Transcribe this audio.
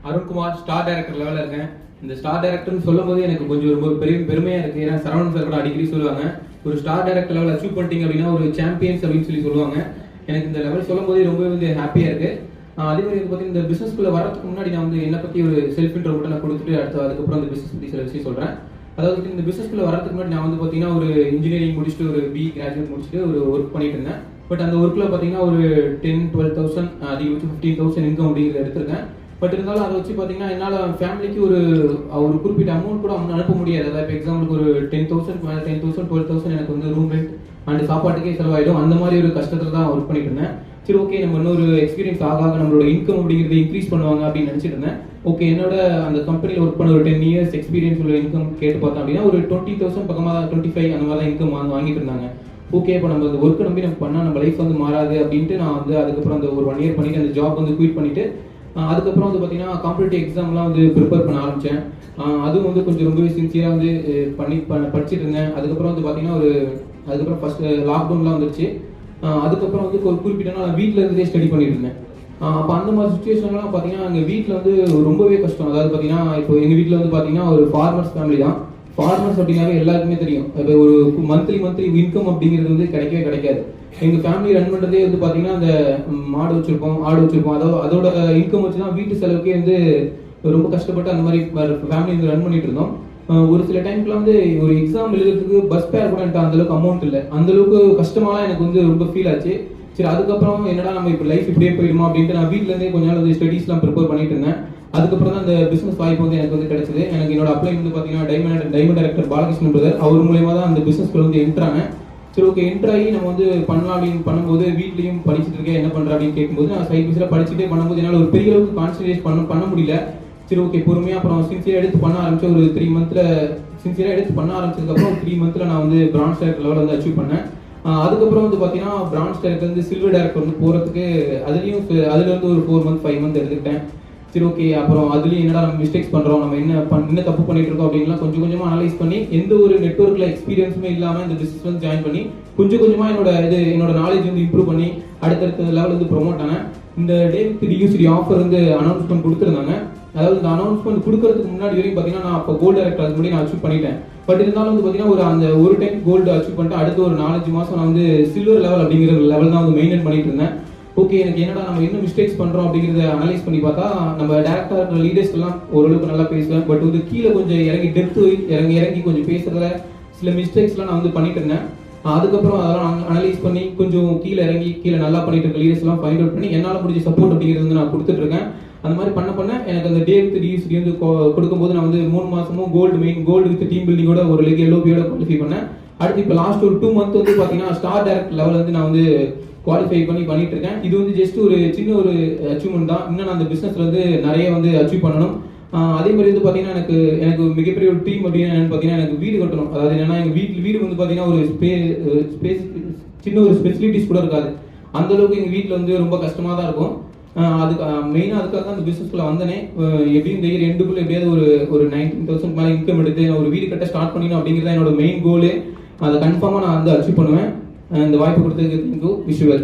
Arunkumar star director லெவலில் இருக்கேன். இந்த ஸ்டார் டைரக்டர்னு சொல்லும் போது எனக்கு கொஞ்சம் ரொம்ப பெருமையாக இருக்குது. ஏன்னா சரவணன் சார் கூட அடிக்கடி சொல்லுவாங்க, ஒரு ஸ்டார் டைரக்டர் லெவல் அச்சீவ் பண்ணிட்டீங்க அப்படின்னா ஒரு சாம்பியன்ஸ் அப்படின்னு சொல்லுவாங்க. எனக்கு இந்த லெவல் சொல்லும் போதே ரொம்ப ஹாப்பியாக இருக்குது. அதே மாதிரி பார்த்தீங்கன்னா இந்த பிஸ்னஸ்க்குள்ளே வரதுக்கு முன்னாடி நான் என்னை பற்றி ஒரு செல்ஃப் இன்ட்ரோ மட்டும் நான் கொடுத்துட்டு அதுக்கப்புறம் அந்த பிஸ்னஸ் பற்றி சில விஷயம் சொல்கிறேன். அதாவது இந்த பிஸ்னஸ்க்குள்ளே வரதுக்கு முன்னாடி நான் பார்த்தீங்கன்னா ஒரு இன்ஜினியரிங் முடிச்சுட்டு ஒரு கிராஜுவேட் முடிச்சுட்டு ஒரு ஒர்க் பண்ணிட்டு இருந்தேன். பட் அந்த ஒர்க்கில் பார்த்தீங்கன்னா ஒரு 10-12,000 அதிகபட்சம் 15,000 இன்கம் அப்படிங்கிறத எடுத்திருக்கேன். பட் இருந்தாலும் அதை வச்சு பார்த்தீங்கன்னா என்னால் ஃபேமிலிக்கு ஒரு குறிப்பிட்ட அமௌண்ட் கூட அனுப்ப முடியாது. அதாவது இப்போ எக்ஸாம்பிளுக்கு ஒரு 10,000 மேலே 10,000 12,000 எனக்கு ரூம் ரெண்ட் அண்ட் சாப்பாட்டுக்கே செலவாயிடும். அந்த மாதிரி ஒரு கஷ்டத்தில் தான் ஒர்க் பண்ணிட்டு இருந்தேன். சரி, ஓகே, நம்ம இன்னொரு எக்ஸ்பீரியன்ஸ் ஆக நம்மளோட இன்கம் அப்படிங்கிறத இன்க்ரீஸ் பண்ணுவாங்க அப்படின்னு நினச்சிட்டு இருந்தேன். ஓகே, என்னோட அந்த கம்பெனியில் ஒர்க் பண்ண ஒரு 10 years எக்ஸ்பீரியன்ஸ் உள்ள இன்கம் கேட்டு பார்த்தோம் அப்படின்னா ஒரு 20,000 பக்கமாக 25 அந்த மாதிரி தான் இன்கம் வாங்கிட்டு இருந்தாங்க. ஓகே, இப்போ நம்ம அந்த ஒர்க்கை நம்பி நம்ம பண்ணால் நம்ம லைஃப் மாறாது அப்படின்ட்டு நான் அதுக்கப்புறம் அந்த ஒரு 1 year பண்ணிட்டு அந்த ஜாப் குயிட் பண்ணிட்டு அதுக்கப்புறம் பார்த்தீங்கன்னா காம்படிட்டிவ் எக்ஸாம்லாம் ப்ரிப்பேர் பண்ண ஆரம்பித்தேன். அதுவும் கொஞ்சம் ரொம்பவே சின்சியராக படிச்சுட்டு இருந்தேன். அதுக்கப்புறம் பார்த்தீங்கன்னா அதுக்கப்புறம் ஃபர்ஸ்ட் லாக்டவுன்லாம் வந்துருச்சு. அதுக்கப்புறம் ஒரு குறிப்பிட்ட நாள் வீட்டில் இருந்தே ஸ்டடி பண்ணிட்டு இருந்தேன். அப்போ அந்த மாதிரி சுச்சுவேஷன்லாம் பார்த்தீங்கன்னா எங்கள் வீட்டில் ரொம்பவே கஷ்டம். அதாவது பார்த்தீங்கன்னா இப்போ எங்கள் வீட்டில் பார்த்தீங்கன்னா ஒரு ஃபார்மர்ஸ் ஃபேமிலி தான். ஃபார்மர்ஸ் அப்படின்னாவே எல்லாருக்குமே தெரியும், இப்போ ஒரு மந்த்லி இன்கம் அப்படிங்கிறது கிடைக்கவே கிடைக்காது. எங்கள் ஃபேமிலி ரன் பண்ணுறதே பார்த்தீங்கன்னா அந்த மாடு வச்சுருப்போம், ஆடு வச்சுருப்போம். அதோட இன்கம் வச்சு தான் வீட்டு செலவுக்கே ரொம்ப கஷ்டப்பட்டு அந்த மாதிரி ஃபேமிலி ரன் பண்ணிட்டு இருந்தோம். ஒரு சில டைம்க்குலாம் ஒரு எக்ஸாம் எழுதுறதுக்கு பஸ் ஃபேர் கூட என்கிட்ட அந்தளவுக்கு அமௌண்ட் இல்லை. அந்தளவுக்கு கஷ்டமாலாம் எனக்கு ரொம்ப ஃபீல் ஆச்சு. சரி, அதுக்கப்புறம் என்னடா நம்ம இப்போ லைஃப் இப்படியே போயிடுமா அப்படின்ட்டு நான் வீட்டிலேருந்தே கொஞ்ச நாள் ஸ்டடீஸ்லாம் ப்ரிப்பேர் பண்ணிட்டு இருந்தேன். அதுக்கப்புறம் தான் அந்த பிசினஸ் வாய்ப்பு எனக்கு கிடைச்சது. எனக்கு என்னோட அப்ளை பார்த்தீங்கன்னா டைமண்ட் டைரக்டர் பாலகிருஷ்ணன் பிரதர் அவர் மூலயமா தான் அந்த பிசினஸ்க்குள்ள என்ட்ராங்க. சரி, ஓகே, என்ட்ராகி நம்ம பண்ணலாம் அப்படின்னு பண்ணும்போது வீட்லையும் படிச்சுட்டு இருக்கேன், என்ன பண்ணுறேன் அப்படின்னு கேட்கும்போது நான் சைட் பிஸில் படிச்சுட்டே பண்ணும்போது என்னால் ஒரு பெரிய அளவுக்கு கான்சன்ட்ரேட் பண்ண முடியல. சரி, ஓகே, பொறுமையாக அப்புறம் சின்சியராக எடுத்து பண்ண ஆரம்பிச்சேன். ஒரு 3 months சின்சியராக எடுத்து பண்ண ஆரம்பிச்சதுக்கப்புறம் 3 months நான் பிரான்ஸ் டைரக்டர் லெவலில் அச்சீவ் பண்ணேன். அதுக்கப்புறம் பார்த்தீங்கன்னா பிரான்ஸ் டைரக்டர் சில்வர் டைரக்டர் போகிறதுக்கு அதுலேருந்து ஒரு 4 months 5 months எடுத்துக்கிட்டேன். சரி, ஓகே, அப்புறம் அதுலேயும் என்னடா நம்ம மிஸ்டேக்ஸ் பண்ணுறோம், நம்ம என்ன தப்பு பண்ணிட்டு இருக்கோம் அப்படின்லாம் கொஞ்சமாக அனலைஸ் பண்ணி எந்த ஒரு நெட்வொர்க்கில் எக்ஸ்பீரியன்ஸுமே இல்லாமல் இந்த பிஸ்னஸ் ஜாயின் பண்ணி கொஞ்சமாக என்னோட நாலேஜ் இம்ப்ரூவ் பண்ணி அடுத்தடுத்த லெவல் ப்ரொமோட் ஆனேன். இந்த டே வித் டியூசிட்டி ஆஃபர் அனௌன்ஸ்மெண்ட் கொடுத்துருந்தாங்க. அதாவது இந்த அனௌன்ஸ்மெண்ட் கொடுக்கறதுக்கு முன்னாடி வரைக்கும் பார்த்தீங்கன்னா நான் அப்போ கோல்டு டைரக்டர் அதுக்கு முன்னாடி நான் அச்சீவ் பண்ணிட்டேன். பட் இருந்தாலும் பார்த்தீங்கன்னா ஒரு டைம் கோல்டு அச்சீவ் பண்ணிட்டு அடுத்த ஒரு 4-5 மாதம் நான் சில்வர் லெவல் அப்படிங்கிற லெவல் தான் மெயின்டைன் பண்ணிட்டு இருந்தேன். ஓகே, எனக்கு என்னடா நம்ம என்ன மிஸ்டேக்ஸ் பண்ணுறோம் அப்படிங்கிறத அனலைஸ் பண்ணி பார்த்தா நம்ம டேரக்டர் லீடர்ஸ்க்கெல்லாம் ஓரளவுக்கு நல்லா பேசுவேன். பட் கீழே கொஞ்சம் இறங்கி டெப்த்து இறங்கி கொஞ்சம் பேசுறதுல சில மிஸ்டேக்ஸ்லாம் நான் பண்ணிட்டு இருந்தேன். அதுக்கப்புறம் அதெல்லாம் அனலைஸ் பண்ணி கொஞ்சம் கீழே நல்லா பண்ணிட்டு இருக்க லீடர்ஸ்லாம் ஃபைண்ட் அவுட் பண்ணி என்னால் முடிஞ்ச சப்போர்ட் அப்படிங்கிறது நான் கொடுத்துட்டு இருக்கேன். அந்த மாதிரி பண்ண எனக்கு அந்த டே வித் டியூசிட்டி கொடுக்கும்போது நான் 3 மாதமும் கோல்டு வித் டீம் பில்டிங்கோட ஒரு எல்ஓபியோட குவாலிஃபை பண்ணேன். அடுத்து இப்போ லாஸ்ட் ஒரு 2 months பார்த்தீங்கன்னா ஸ்டார் டைரக்டர் லெவல் நான் குவாலிஃபை பண்ணிட்டு இருக்கேன். இது ஜஸ்ட் ஒரு சின்ன ஒரு அச்சீவ்மெண்ட் தான். இன்னும் நான் அந்த பிசினஸ்ல நிறைய அச்சீவ் பண்ணணும். அதே மாதிரி பார்த்தீங்கன்னா எனக்கு மிகப்பெரிய ஒரு டீம் அப்படின்னு என்னன்னு பார்த்தீங்கன்னா எனக்கு வீடு கட்டணும். அதாவது என்னன்னா எங்க வீடு பார்த்தீங்கன்னா ஒரு ஸ்பேஸ் சின்ன ஒரு ஸ்பெசிலிட்டிஸ் கூட இருக்காது. அந்த அளவுக்கு எங்க வீட்டில் ரொம்ப கஷ்டமா தான் இருக்கும். அதுக்கு மெயினாக அதுக்காக தான் அந்த பிசினஸ்க்குள்ள வந்தனே. எப்படியும் இந்த இயர் எண்டுக்குள்ள எப்படியாவது ஒரு 19,000 மேலே இன்கம் எடுத்து ஒரு வீடு கட்ட ஸ்டார்ட் பண்ணிடணும் அப்படிங்கிறத என்னோட மெயின் கோலு. அதை கன்ஃபார்மாக நான் அச்சீவ் பண்ணுவேன். இந்த வாய்ப்பு கொடுத்ததுக்கு விஷுவல்